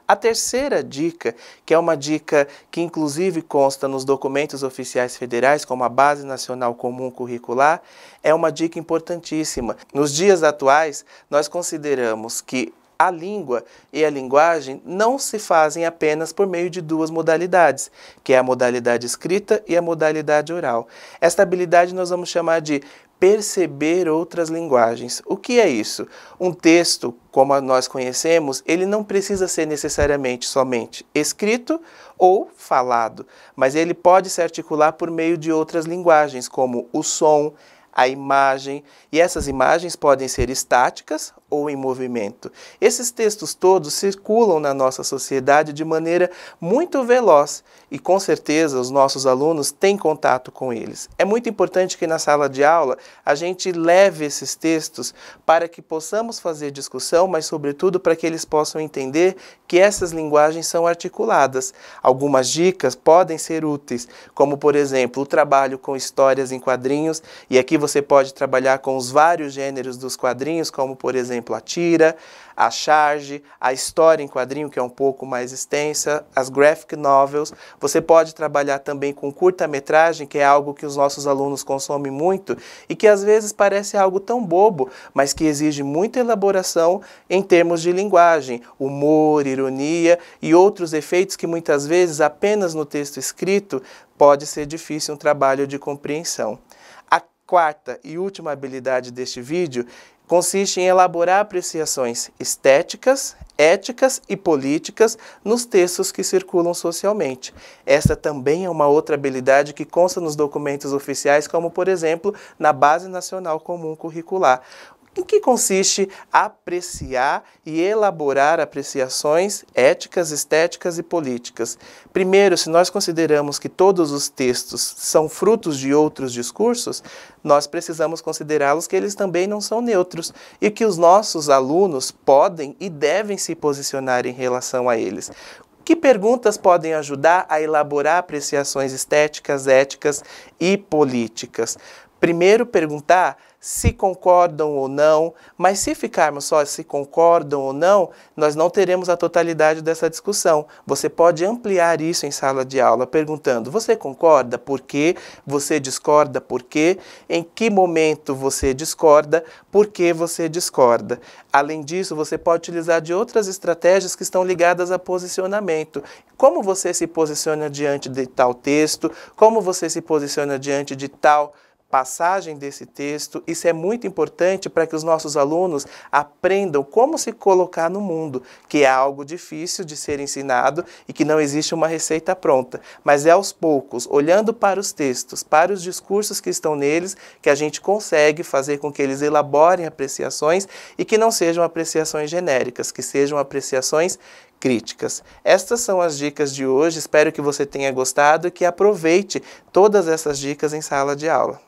A terceira dica, que é uma dica que inclusive consta nos documentos oficiais federais, como a Base Nacional Comum Curricular, é uma dica importantíssima. Nos dias atuais, nós consideramos que a língua e a linguagem não se fazem apenas por meio de duas modalidades, que é a modalidade escrita e a modalidade oral. Esta habilidade nós vamos chamar de perceber outras linguagens. O que é isso? Um texto, como nós conhecemos, ele não precisa ser necessariamente somente escrito ou falado, mas ele pode se articular por meio de outras linguagens, como o som, a imagem, e essas imagens podem ser estáticas ou em movimento. Esses textos todos circulam na nossa sociedade de maneira muito veloz e com certeza os nossos alunos têm contato com eles. É muito importante que na sala de aula a gente leve esses textos para que possamos fazer discussão, mas sobretudo para que eles possam entender que essas linguagens são articuladas. Algumas dicas podem ser úteis, como por exemplo o trabalho com histórias em quadrinhos, e aqui você pode trabalhar com os vários gêneros dos quadrinhos, como por exemplo a tira, a charge, a história em quadrinho, que é um pouco mais extensa, as graphic novels. Você pode trabalhar também com curta-metragem, que é algo que os nossos alunos consomem muito e que às vezes parece algo tão bobo, mas que exige muita elaboração em termos de linguagem, humor, ironia e outros efeitos que muitas vezes apenas no texto escrito pode ser difícil um trabalho de compreensão. A quarta e última habilidade deste vídeo consiste em elaborar apreciações estéticas, éticas e políticas nos textos que circulam socialmente. Esta também é uma outra habilidade que consta nos documentos oficiais, como por exemplo na Base Nacional Comum Curricular. Em que consiste apreciar e elaborar apreciações éticas, estéticas e políticas? Primeiro, se nós consideramos que todos os textos são frutos de outros discursos, nós precisamos considerá-los que eles também não são neutros e que os nossos alunos podem e devem se posicionar em relação a eles. Que perguntas podem ajudar a elaborar apreciações estéticas, éticas e políticas? Primeiro, perguntar se concordam ou não, mas se ficarmos só se concordam ou não, nós não teremos a totalidade dessa discussão. Você pode ampliar isso em sala de aula, perguntando: você concorda? Por quê? Você discorda? Por quê? Em que momento você discorda? Por que você discorda? Além disso, você pode utilizar de outras estratégias que estão ligadas a posicionamento. Como você se posiciona diante de tal texto? Como você se posiciona diante de tal passagem desse texto? Isso é muito importante para que os nossos alunos aprendam como se colocar no mundo, que é algo difícil de ser ensinado e que não existe uma receita pronta. Mas é aos poucos, olhando para os textos, para os discursos que estão neles, que a gente consegue fazer com que eles elaborem apreciações e que não sejam apreciações genéricas, que sejam apreciações críticas. Estas são as dicas de hoje, espero que você tenha gostado e que aproveite todas essas dicas em sala de aula.